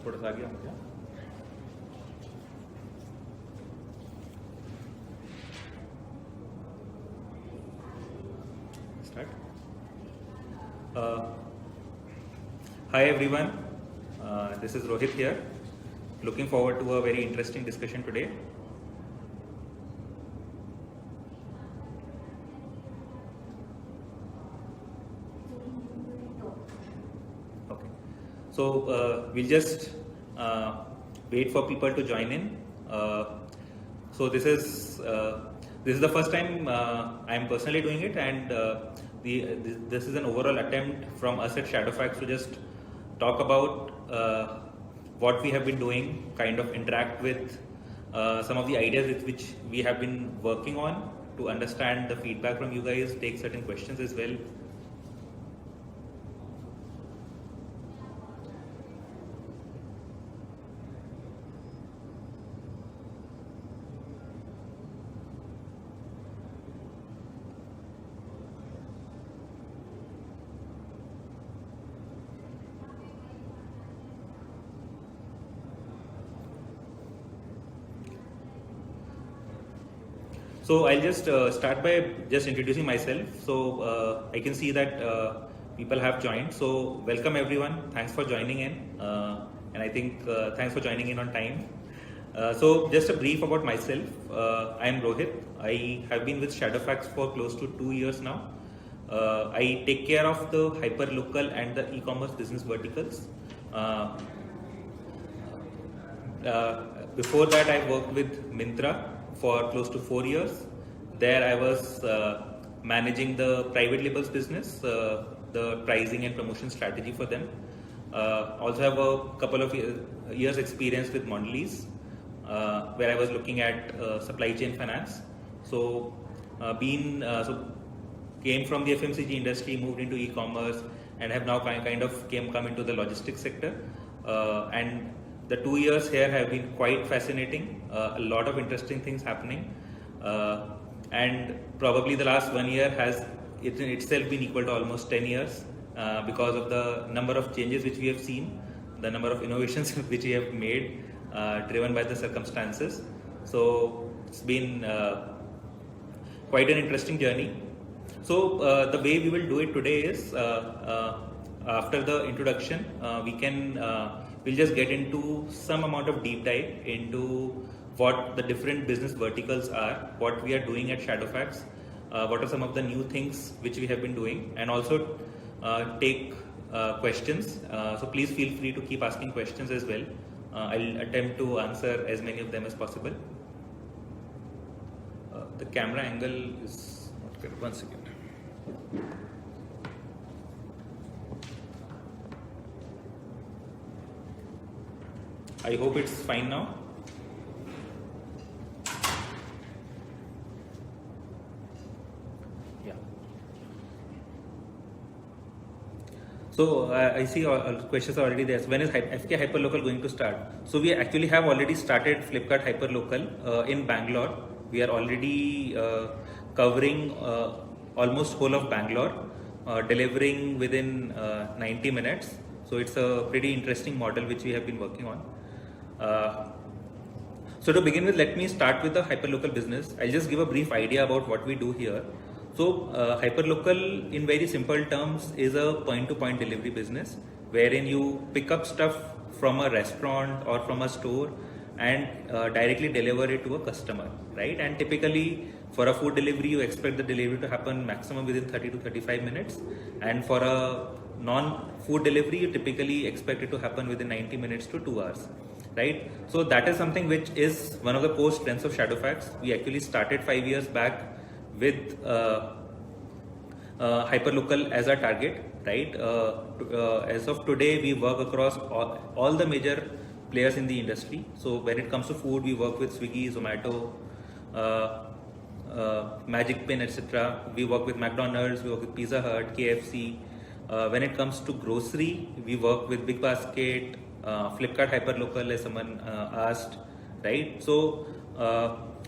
थोड़ा सा आगे मुझे start. Hi everyone, this is Rohit here. Looking forward to a very interesting discussion today. Okay, so we'll just wait for people to join in. So this is the first time I am personally doing it, and this is an overall attempt from us at Shadowfax to just talk about what we have been doing, kind of interact with some of the ideas with which we have been working on, to understand the feedback from you guys, take certain questions as well. So I'll just start by just introducing myself. So I can see that people have joined. So welcome everyone. Thanks for joining in. And I think thanks for joining in on time. So just a brief about myself. I am Rohit. I have been with Shadowfax for close to 2 years now. I take care of the hyperlocal and the e-commerce business verticals. Before that, I worked with Myntra for close to 4 years. There I was managing the private labels business, the pricing and promotion strategy for them. Also have a couple of years experience with Mondelez, where I was looking at supply chain finance. So came from the FMCG industry, moved into e-commerce, and have now kind of come into the logistics sector. And the 2 years here have been quite fascinating. A lot of interesting things happening, and probably the last 1 year has in itself been equal to almost 10 years because of the number of changes which we have seen, the number of innovations which we have made, driven by the circumstances. So it's been quite an interesting journey. So the way we will do it today is after the introduction, we'll just get into some amount of deep dive into what the different business verticals are, what we are doing at Shadowfax, what are some of the new things which we have been doing, and also take questions. So please feel free to keep asking questions as well. I'll attempt to answer as many of them as possible. The camera angle is not good. One second. I hope it's fine now. Yeah. So I see all questions are already there. So when is FK Hyperlocal going to start? So we actually have already started Flipkart Hyperlocal in Bangalore. We are already covering almost whole of Bangalore, delivering within 90 minutes. So it's a pretty interesting model which we have been working on. So to begin with, let me start with the hyperlocal business. I'll just give a brief idea about what we do here. So hyperlocal, in very simple terms, is a point-to-point delivery business wherein you pick up stuff from a restaurant or from a store and directly deliver it to a customer, right? And typically for a food delivery, you expect the delivery to happen maximum within 30 to 35 minutes. And for a non-food delivery, you typically expect it to happen within 90 minutes to 2 hours. Right, so that is something which is one of the core strengths of Shadowfax. We actually started 5 years back with hyperlocal as our target. Right, as of today, we work across all the major players in the industry. So when it comes to food, we work with Swiggy, Zomato, Magic Pin, etc. We work with McDonald's, we work with Pizza Hut, KFC. When it comes to grocery, we work with Big Basket, Flipkart Hyperlocal, as someone asked, right? So,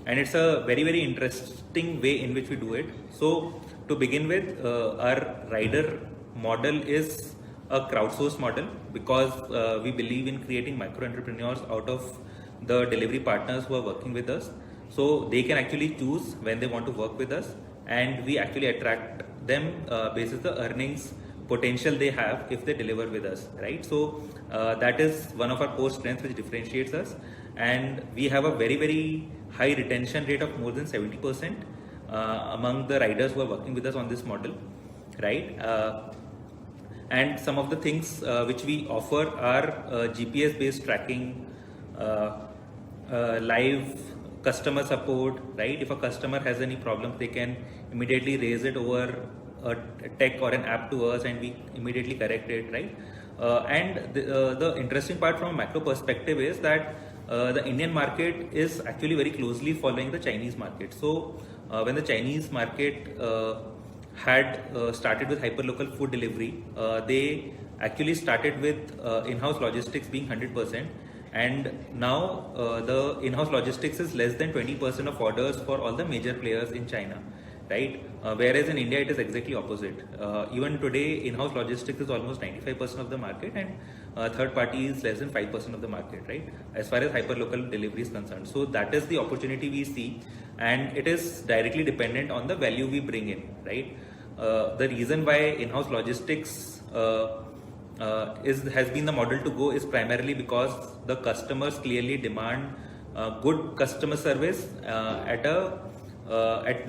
and it's a very, very interesting way in which we do it. So, to begin with, our rider model is a crowdsourced model because we believe in creating micro entrepreneurs out of the delivery partners who are working with us. So they can actually choose when they want to work with us, and we actually attract them based on the earnings potential they have if they deliver with us, right? So that is one of our core strengths which differentiates us, and we have a very high retention rate of more than 70% among the riders who are working with us on this model, right? And some of the things which we offer are GPS based tracking, live customer support, right? If a customer has any problem, they can immediately raise it over a tech or an app to us, and we immediately correct it, right? And the interesting part from a macro perspective is that the Indian market is actually very closely following the Chinese market. So when the Chinese market had started with hyperlocal food delivery, they actually started with in-house logistics being 100%, and now the in-house logistics is less than 20% of orders for all the major players in China, right? Whereas in India it is exactly opposite. Even today in-house logistics is almost 95% of the market, and third party is less than 5% of the market, right? As far as hyperlocal delivery is concerned. So that is the opportunity we see, and it is directly dependent on the value we bring in, right? The reason why in-house logistics has been the model to go is primarily because the customers clearly demand good customer service at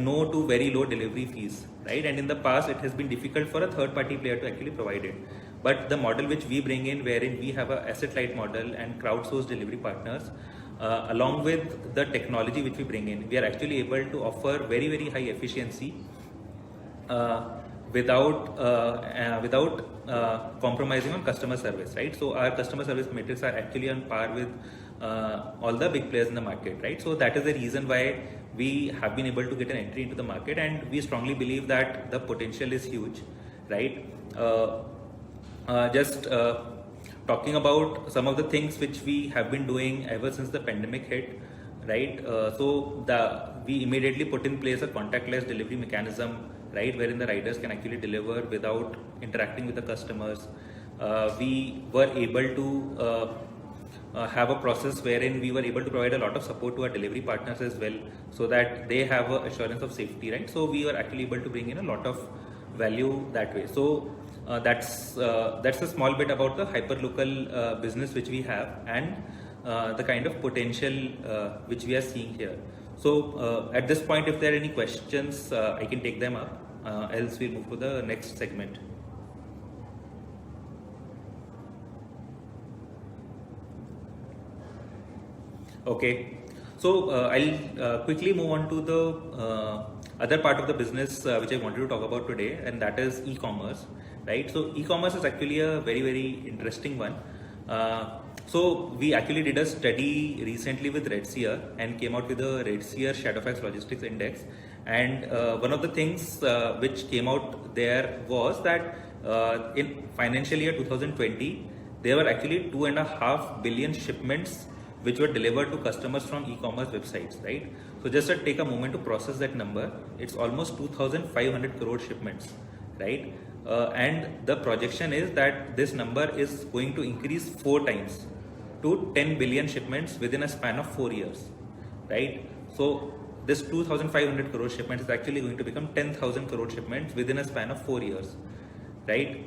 no to very low delivery fees, right? And in the past, it has been difficult for a third-party player to actually provide it. But the model which we bring in, wherein we have a asset-light model and crowdsourced delivery partners, along with the technology which we bring in, we are actually able to offer very high efficiency without compromising on customer service, right? So our customer service metrics are actually on par with all the big players in the market, right? So that is the reason why we have been able to get an entry into the market, and we strongly believe that the potential is huge, right? Just talking about some of the things which we have been doing ever since the pandemic hit, right? We immediately put in place a contactless delivery mechanism, right, wherein the riders can actually deliver without interacting with the customers. We were able to have a process wherein we were able to provide a lot of support to our delivery partners as well, so that they have a assurance of safety, right? So we were actually able to bring in a lot of value that way. So that's a small bit about the hyperlocal business which we have, and the kind of potential which we are seeing here. So at this point, if there are any questions, I can take them up, else we'll move to the next segment. Okay, so I'll quickly move on to the other part of the business which I wanted to talk about today, and that is e-commerce, right? So e-commerce is actually a very interesting one. So we actually did a study recently with Redseer and came out with a Redseer Shadowfax Logistics Index, and one of the things which came out there was that in financial year 2020 there were actually 2.5 billion shipments which were delivered to customers from e-commerce websites, right? So just to take a moment to process that number, it's almost 2,500 crore shipments, right? And the projection is that this number is going to increase 4 times to 10 billion shipments within a span of 4 years, right? So this 2,500 crore shipments is actually going to become 10,000 crore shipments within a span of 4 years, right?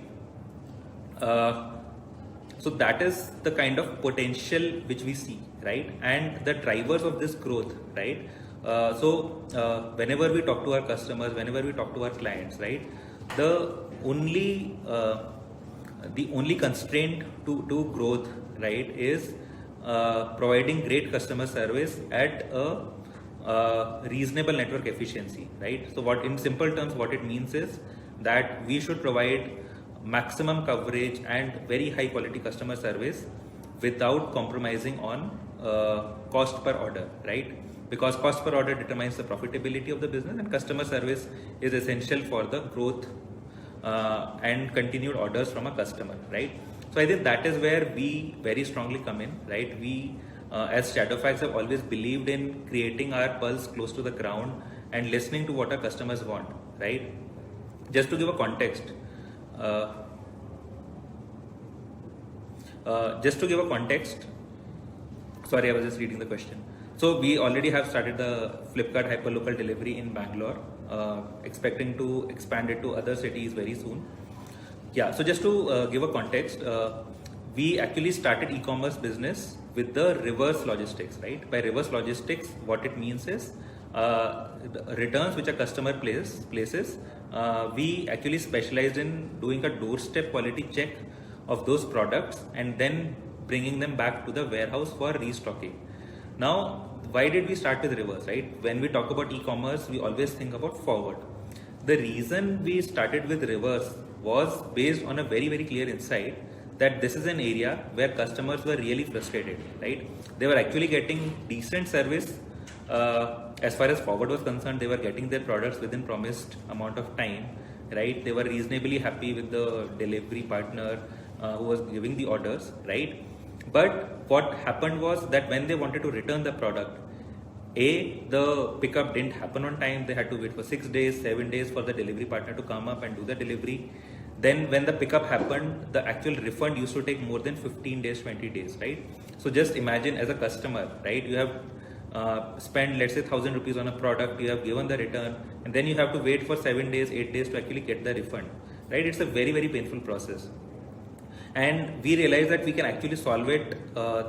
So that is the kind of potential which we see, right? And the drivers of this growth, right? Whenever we talk to our customers, whenever we talk to our clients, right? The only constraint to growth, right, is providing great customer service at a reasonable network efficiency, right? So what, in simple terms, what it means is that we should provide maximum coverage and very high quality customer service without compromising on cost per order, right? Because cost per order determines the profitability of the business, and customer service is essential for the growth and continued orders from a customer, right? So I think that is where we very strongly come in, right? We as Shadowfax have always believed in creating our pulse close to the ground and listening to what our customers want, right? Just to give a context, Just to give a context, sorry, I was just reading the question. So we already have started the Flipkart hyperlocal delivery in Bangalore, expecting to expand it to other cities very soon. Yeah, so just to give a context, we actually started e-commerce business with the reverse logistics, right? By reverse logistics, what it means is the returns which a customer places, we actually specialized in doing a doorstep quality check of those products and then bringing them back to the warehouse for restocking. Now, why did we start with reverse, right? When we talk about e-commerce, we always think about forward. The reason we started with reverse was based on a very, very clear insight that this is an area where customers were really frustrated, right? They were actually getting decent service. As far as forward was concerned, they were getting their products within promised amount of time, right? They were reasonably happy with the delivery partner who was giving the orders, right? But what happened was that when they wanted to return the product, the pickup didn't happen on time. They had to wait for 6 days, 7 days for the delivery partner to come up and do the delivery. Then when the pickup happened, the actual refund used to take more than 15 days, 20 days, right? So just imagine as a customer, right? You have spent, let's say, 1,000 rupees on a product, you have given the return, and then you have to wait for 7 days, 8 days to actually get the refund, right? It's a very, very painful process. And we realized that we can actually solve it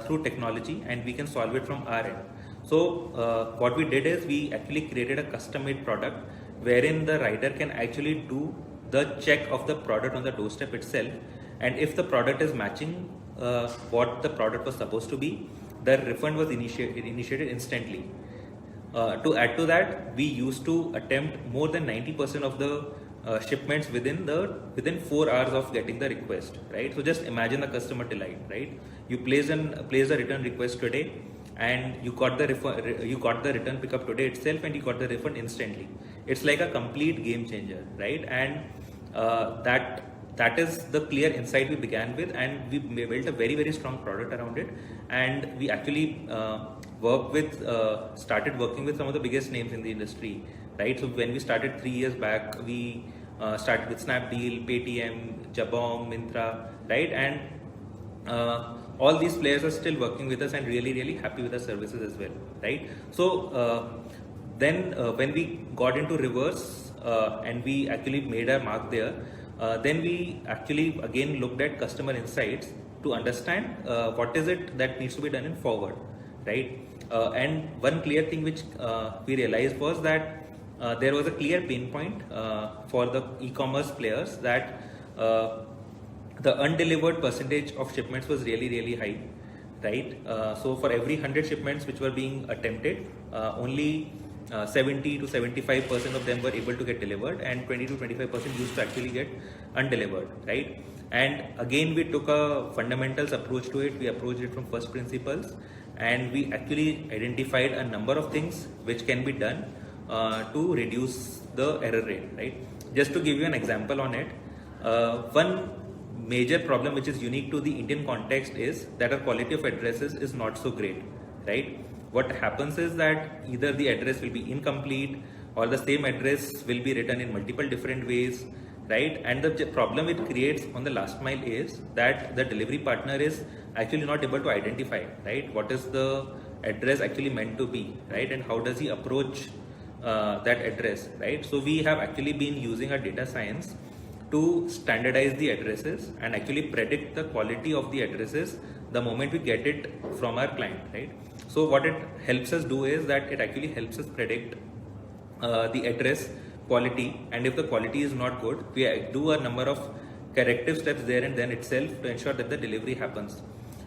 through technology, and we can solve it from our end. So what we did is we actually created a custom-made product wherein the rider can actually do the check of the product on the doorstep itself, and if the product is matching what the product was supposed to be, the refund was initiated instantly. To add to that, we used to attempt more than 90% of the shipments within 4 hours of getting the request, right? So just imagine the customer delight, right? You place a return request today, and you got the return pickup today itself, and you got the refund instantly. It's like a complete game changer, right? And that is the clear insight we began with, and we built a very, very strong product around it. And we actually started working with some of the biggest names in the industry, right? So when we started 3 years back, we started with Snapdeal, Paytm, Jabong, Myntra, right? And all these players are still working with us and really, really happy with our services as well, right? So then when we got into reverse and we actually made our mark there, then we actually again looked at customer insights to understand what is it that needs to be done in forward, right? And one clear thing which we realized was that there was a clear pain point for the e-commerce players, that the undelivered percentage of shipments was really, really high, right? So for every 100 shipments which were being attempted, only 70 to 75% of them were able to get delivered, and 20 to 25% used to actually get undelivered, right? And again, we took a fundamentals approach to it. We approached it from first principles, and we actually identified a number of things which can be done to reduce the error rate, right? Just to give you an example on it, one major problem which is unique to the Indian context is that our quality of addresses is not so great, right? What happens is that either the address will be incomplete, or the same address will be written in multiple different ways, right? And the problem it creates on the last mile is that the delivery partner is actually not able to identify, right, what is the address actually meant to be, right? And how does he approach that address, right? So we have actually been using our data science to standardize the addresses and actually predict the quality of the addresses the moment we get it from our client, right? So what it helps us do is that it actually helps us predict the address quality, and if the quality is not good, we do a number of corrective steps there and then itself to ensure that the delivery happens.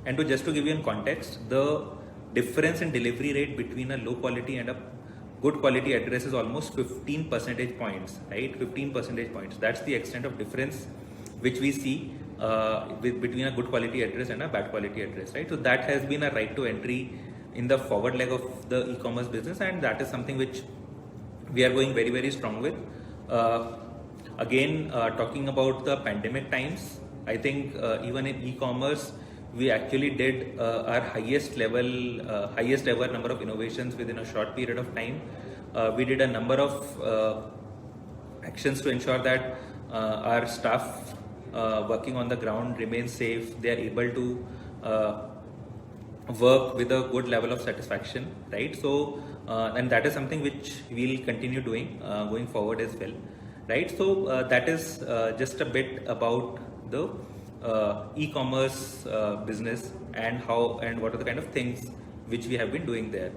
And just to give you in context, the difference in delivery rate between a low quality and a good quality address is almost 15 percentage points, right? 15 percentage points. That's the extent of difference which we see between a good quality address and a bad quality address, right? So that has been a right to entry in the forward leg of the e-commerce business, and that is something which we are going very, very strong with. Again, talking about the pandemic times, I think even in e-commerce, we actually did our highest ever number of innovations within a short period of time. We did a number of actions to ensure that our staff working on the ground remain safe. They are able to work with a good level of satisfaction, right? So, and that is something which we'll continue doing going forward as well, right? So that is just a bit about the e-commerce business and how and what are the kind of things which we have been doing there.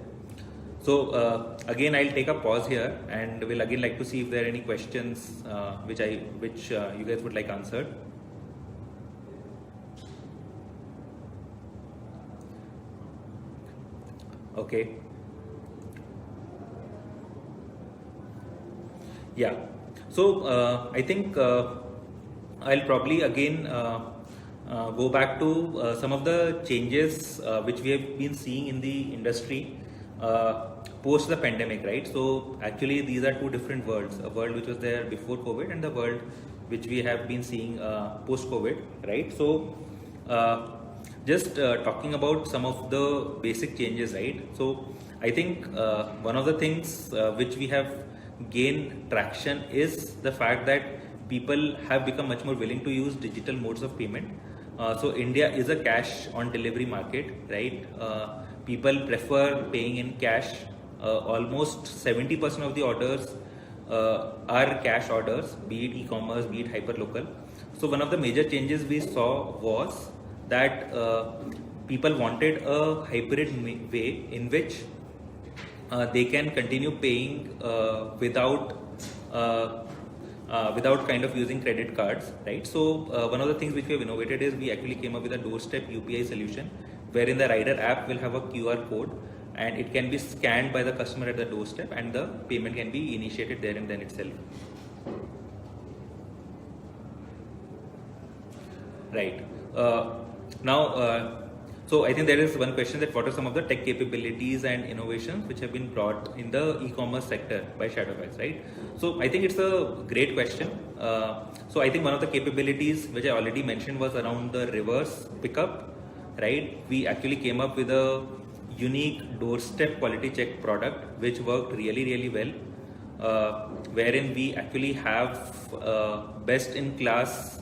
So again, I'll take a pause here and will again like to see if there are any questions which you guys would like answered. Okay. Yeah. So I think I'll probably again go back to some of the changes which we have been seeing in the industry post the pandemic, right? So actually these are two different worlds, a world which was there before COVID and the world which we have been seeing post COVID, right? So just talking about some of the basic changes, right? So I think one of the things which we have gained traction is the fact that people have become much more willing to use digital modes of payment. So India is a cash on delivery market, right? People prefer paying in cash. Almost 70% of the orders are cash orders, be it e-commerce, be it hyperlocal. So one of the major changes we saw was that people wanted a hybrid way in which they can continue paying without kind of using credit cards, right? So one of the things which we have innovated is we actually came up with a doorstep UPI solution, wherein the rider app will have a QR code and it can be scanned by the customer at the doorstep and the payment can be initiated there and then itself. Right. Now, so I think there is one question that what are some of the tech capabilities and innovations which have been brought in the e-commerce sector by Shadowfax, right? So I think it's a great question. So I think one of the capabilities which I already mentioned was around the reverse pickup, right? We actually came up with a unique doorstep quality check product which worked really, really well, wherein we actually have best in class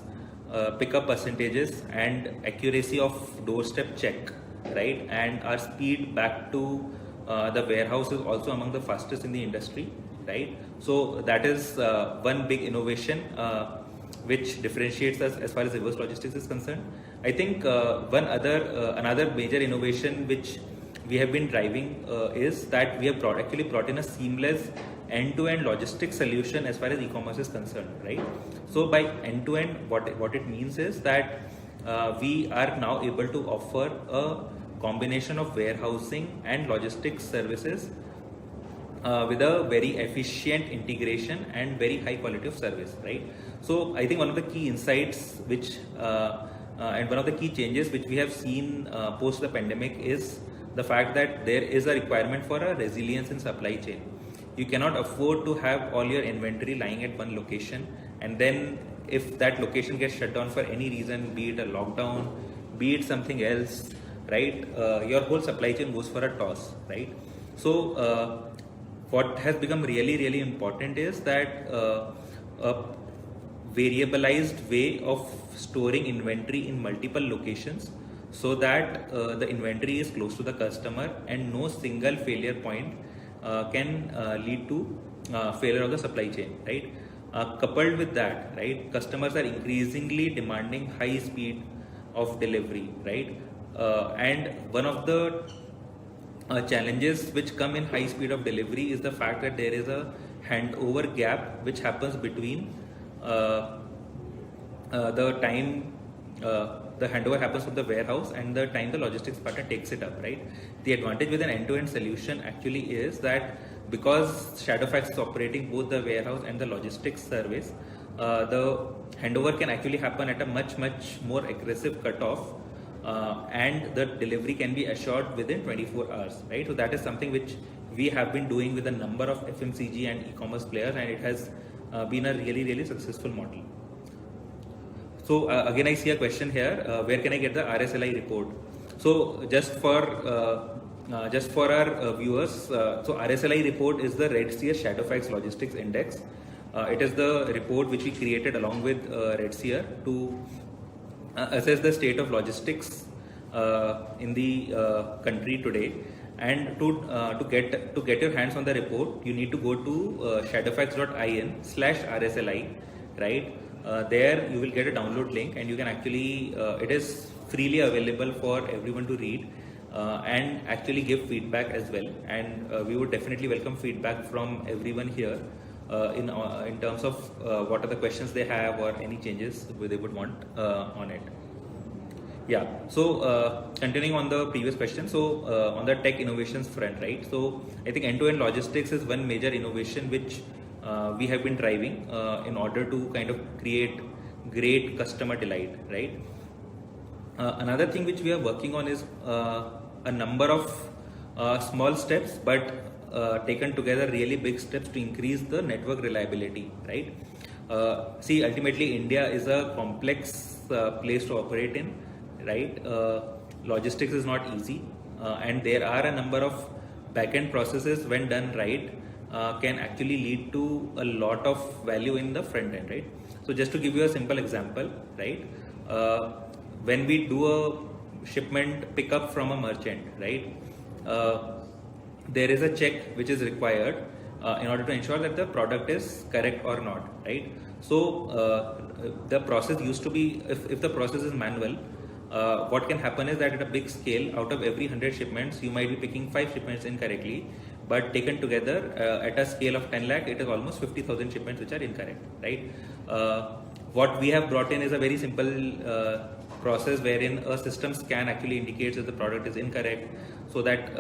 pickup percentages and accuracy of doorstep check, right? And our speed back to the warehouse is also among the fastest in the industry, right? So that is one big innovation which differentiates us as far as reverse logistics is concerned. I think another major innovation which we have been driving is that we have actually brought in a seamless end-to-end logistics solution as far as e-commerce is concerned, right? So by end-to-end, what it means is that we are now able to offer a combination of warehousing and logistics services with a very efficient integration and very high quality of service, right? So I think one of the key insights which and one of the key changes which we have seen post the pandemic is the fact that there is a requirement for a resilience in supply chain. You cannot afford to have all your inventory lying at one location, and then if that location gets shut down for any reason, be it a lockdown, be it something else, right? Your whole supply chain goes for a toss, right? So what has become really, really important is that a variabilized way of storing inventory in multiple locations so that the inventory is close to the customer and no single failure point can lead to failure of the supply chain, right? Coupled with that, right, customers are increasingly demanding high speed of delivery, right? And one of the challenges which come in high speed of delivery is the fact that there is a handover gap which happens between the time the handover happens from the warehouse and the time the logistics partner takes it up, right? The advantage with an end-to-end solution actually is that because Shadowfax is operating both the warehouse and the logistics service, the handover can actually happen at a much more aggressive cutoff, and the delivery can be assured within 24 hours, right? So that is something which we have been doing with a number of FMCG and e-commerce players, and it has been a really successful model. So again, I see a question here. Where can I get the RSLI report? So just for our viewers, so RSLI report is the Red Seer Shadowfax Logistics Index, It is the report which we created along with Redseer to assess the state of logistics in the country today. And to get your hands on the report, you need to go to shadowfax.in/RSLI, right? There you will get a download link, and you can actually it is freely available for everyone to read and actually give feedback as well. And we would definitely welcome feedback from everyone here in terms of what are the questions they have or any changes they would want on it. Yeah, so continuing on the previous question, so on the tech innovations front, right? So I think end-to-end logistics is one major innovation which we have been driving in order to kind of create great customer delight, right? Another thing which we are working on is a number of small steps, but taken together really big steps to increase the network reliability, right? See, ultimately India is a complex place to operate in, right? Logistics is not easy, and there are a number of back-end processes when done right can actually lead to a lot of value in the front end, right? So just to give you a simple example, right? When we do a shipment pickup from a merchant, right? There is a check which is required in order to ensure that the product is correct or not, right? So the process used to be, if the process is manual, what can happen is that at a big scale, out of every 100 shipments, you might be picking 5 shipments incorrectly, but taken together at a scale of 10 lakh, it is almost 50,000 shipments which are incorrect, right? What we have brought in is a very simple process wherein a system scan actually indicates that the product is incorrect, so that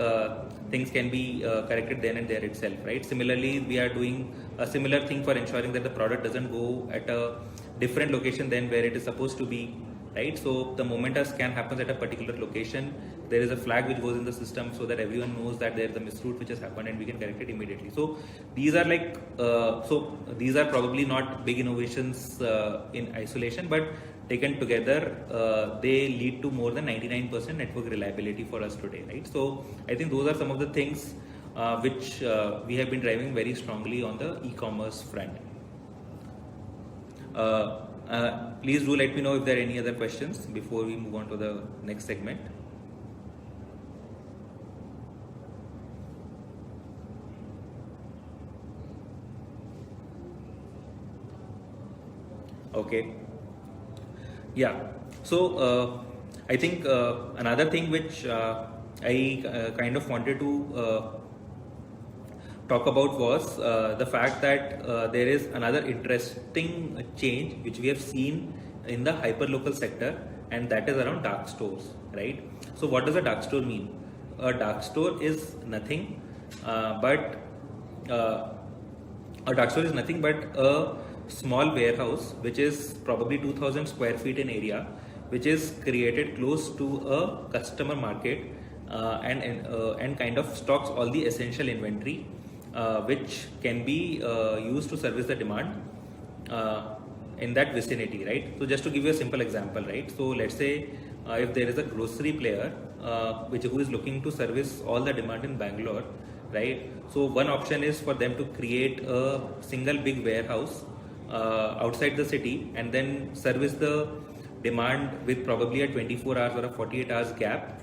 things can be corrected then and there itself, right? Similarly, we are doing a similar thing for ensuring that the product doesn't go at a different location than where it is supposed to be, right? So the moment a scan happens at a particular location, there is a flag which goes in the system so that everyone knows that there is a misroute which has happened and we can correct it immediately. So these are like, these are probably not big innovations in isolation, but taken together, they lead to more than 99% network reliability for us today, right? So I think those are some of the things which we have been driving very strongly on the e-commerce front. Please do let me know if there are any other questions before we move on to the next segment. Okay. Yeah. So I think another thing which I kind of wanted to talk about was the fact that there is another interesting change which we have seen in the hyperlocal sector, and that is around dark stores, right? So what does a dark store mean? A dark store is nothing but a small warehouse which is probably 2000 square feet in area, which is created close to a customer market and kind of stocks all the essential inventory which can be used to service the demand in that vicinity, right? So just to give you a simple example, right? So let's say if there is a grocery player who is looking to service all the demand in Bangalore, right? So one option is for them to create a single big warehouse outside the city and then service the demand with probably a 24 hours or a 48 hours gap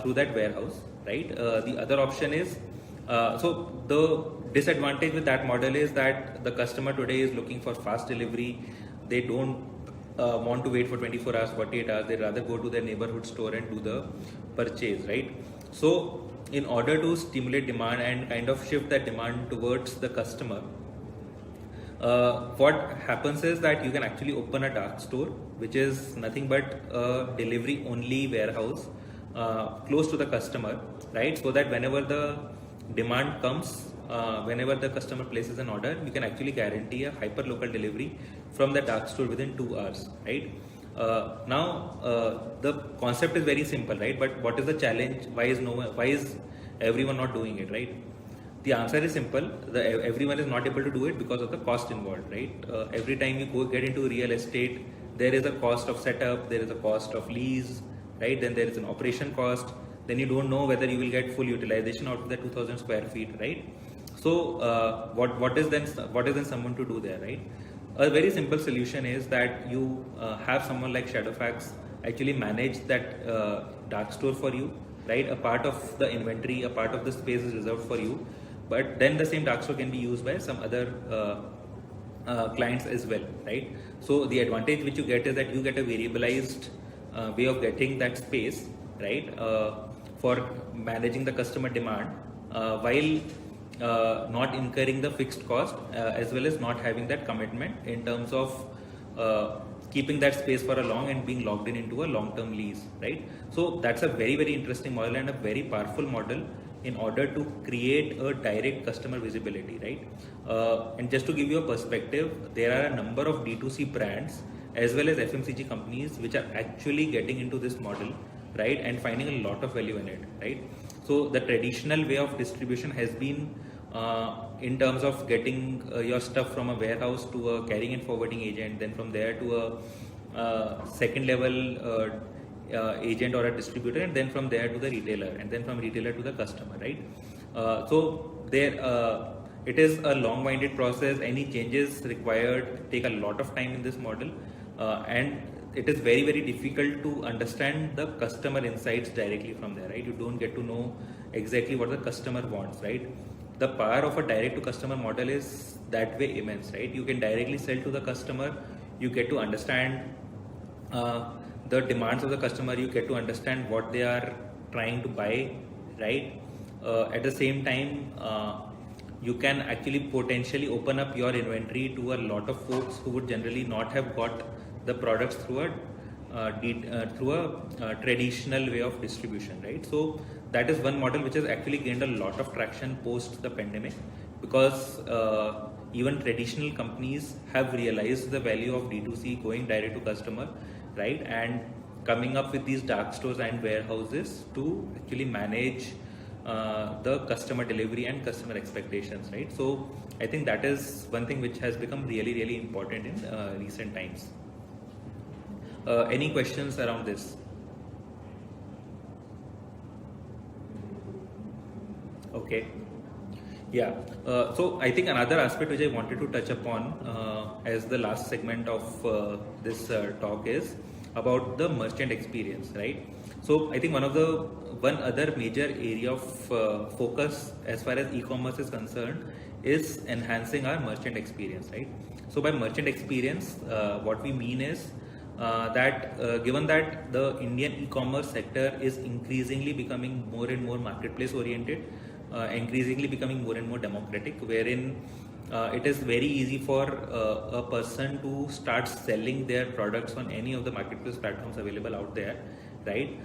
through that warehouse, right? The other option is, so the disadvantage with that model is that the customer today is looking for fast delivery. They don't want to wait for 24 hours, 48 hours. They'd rather go to their neighborhood store and do the purchase, right? So in order to stimulate demand and kind of shift that demand towards the customer, what happens is that you can actually open a dark store, which is nothing but a delivery only warehouse close to the customer, right? So that whenever the demand comes, whenever the customer places an order, you can actually guarantee a hyper local delivery from the dark store within 2 hours, right? Now the concept is very simple, right? But what is the challenge? Why is everyone not doing it, right? The answer is simple. Everyone is not able to do it because of the cost involved, right? Every time you get into real estate, there is a cost of setup, there is a cost of lease, right? Then there is an operation cost. Then you don't know whether you will get full utilization out of the 2000 square feet, right? So what is then someone to do there, right? A very simple solution is that you have someone like Shadowfax actually manage that dark store for you, right? A part of the inventory, a part of the space is reserved for you, but then the same dark store can be used by some other clients as well, right? So the advantage which you get is that you get a variabilized way of getting that space, right? For managing the customer demand while not incurring the fixed cost as well as not having that commitment in terms of keeping that space for a long and being logged in into a long-term lease, right? So that's a very, very interesting model and a very powerful model in order to create a direct customer visibility, right? And just to give you a perspective, there are a number of D2C brands as well as FMCG companies which are actually getting into this model, right, and finding a lot of value in it, right? So the traditional way of distribution has been in terms of getting your stuff from a warehouse to a carrying and forwarding agent, then from there to a second level agent or a distributor, and then from there to the retailer, and then from retailer to the customer, right? So there it is a long-winded process. Any changes required take a lot of time in this model, and it is very, very difficult to understand the customer insights directly from there, right? You don't get to know exactly what the customer wants, right? The power of a direct to customer model is that way immense, right? You can directly sell to the customer, you get to understand the demands of the customer, you get to understand what they are trying to buy, right? At the same time, you can actually potentially open up your inventory to a lot of folks who would generally not have got the products through a traditional way of distribution, right? So that is one model which has actually gained a lot of traction post the pandemic, because even traditional companies have realized the value of D2C, going direct to customer, right, and coming up with these dark stores and warehouses to actually manage the customer delivery and customer expectations, right? So I think that is one thing which has become really, really important in recent times. Any questions around this? Okay. Yeah. So I think another aspect which I wanted to touch upon as the last segment of this talk is about the merchant experience, right? So I think one other major area of focus as far as e-commerce is concerned is enhancing our merchant experience, right? So by merchant experience, what we mean is that given that the Indian e-commerce sector is increasingly becoming more and more marketplace oriented, increasingly becoming more and more democratic, wherein it is very easy for a person to start selling their products on any of the marketplace platforms available out there, right?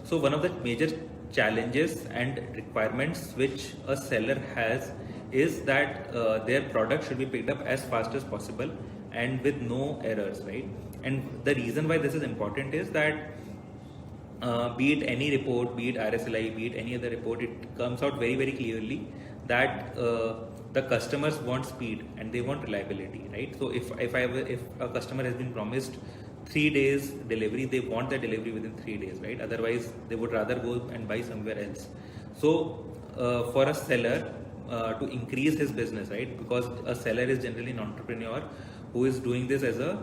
So one of the major challenges and requirements which a seller has is that their product should be picked up as fast as possible and with no errors, right? And the reason why this is important is that be it any report, be it RSLI, be it any other report, it comes out very, very clearly that the customers want speed and they want reliability, right? So if a customer has been promised 3 days delivery, they want the delivery within 3 days, right? Otherwise, they would rather go and buy somewhere else. So for a seller to increase his business, right? Because a seller is generally an entrepreneur who is doing this as a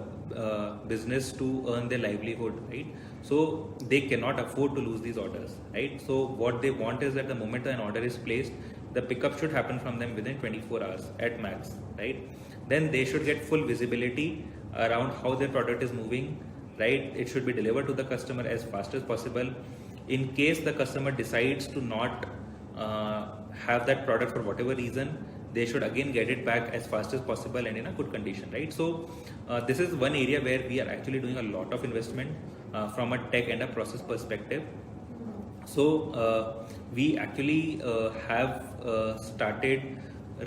business to earn their livelihood, right? So they cannot afford to lose these orders, right? So what they want is that the moment an order is placed, the pickup should happen from them within 24 hours at max, right? Then they should get full visibility around how their product is moving, right? It should be delivered to the customer as fast as possible. In case the customer decides to not have that product for whatever reason, they should again get it back as fast as possible and in a good condition, right? So this is one area where we are actually doing a lot of investment from a tech and a process perspective. So we actually have started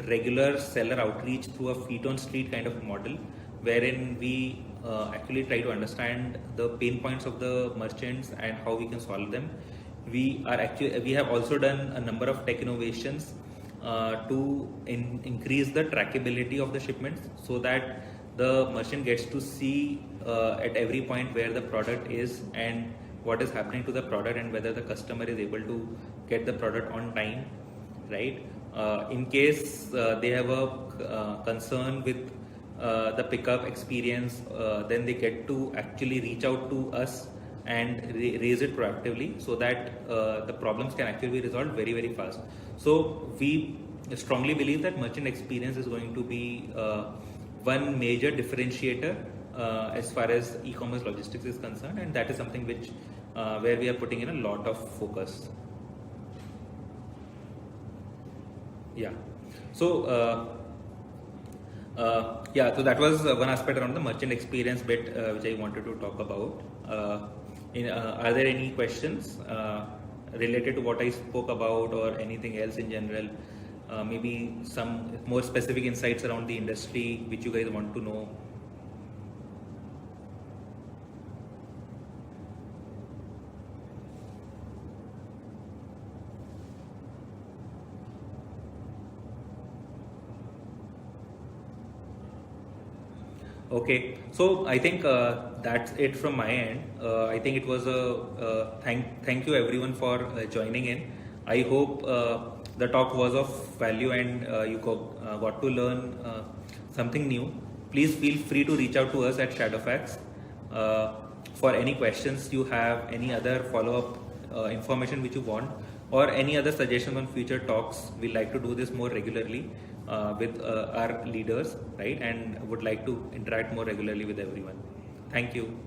regular seller outreach through a feet on street kind of model, wherein we actually try to understand the pain points of the merchants and how we can solve them. We have also done a number of tech innovations to increase the trackability of the shipments, so that the merchant gets to see at every point where the product is and what is happening to the product and whether the customer is able to get the product on time, right? In case they have a concern with the pickup experience, then they get to actually reach out to us and raise it proactively, so that the problems can actually be resolved very, very fast. So we strongly believe that merchant experience is going to be one major differentiator as far as e-commerce logistics is concerned, and that is something which where we are putting in a lot of focus. Yeah. So so that was one aspect around the merchant experience bit which I wanted to talk about. Are there any questions related to what I spoke about, or anything else in general? Maybe some more specific insights around the industry which you guys want to know. Okay, so I think that's it from my end. I think it was a thank you everyone for joining in. I hope the talk was of value, and you got to learn something new. Please feel free to reach out to us at Shadowfax for any questions you have, any other follow-up information which you want, or any other suggestion on future talks. We like to do this more regularly with our leaders, right? And would like to interact more regularly with everyone. Thank you.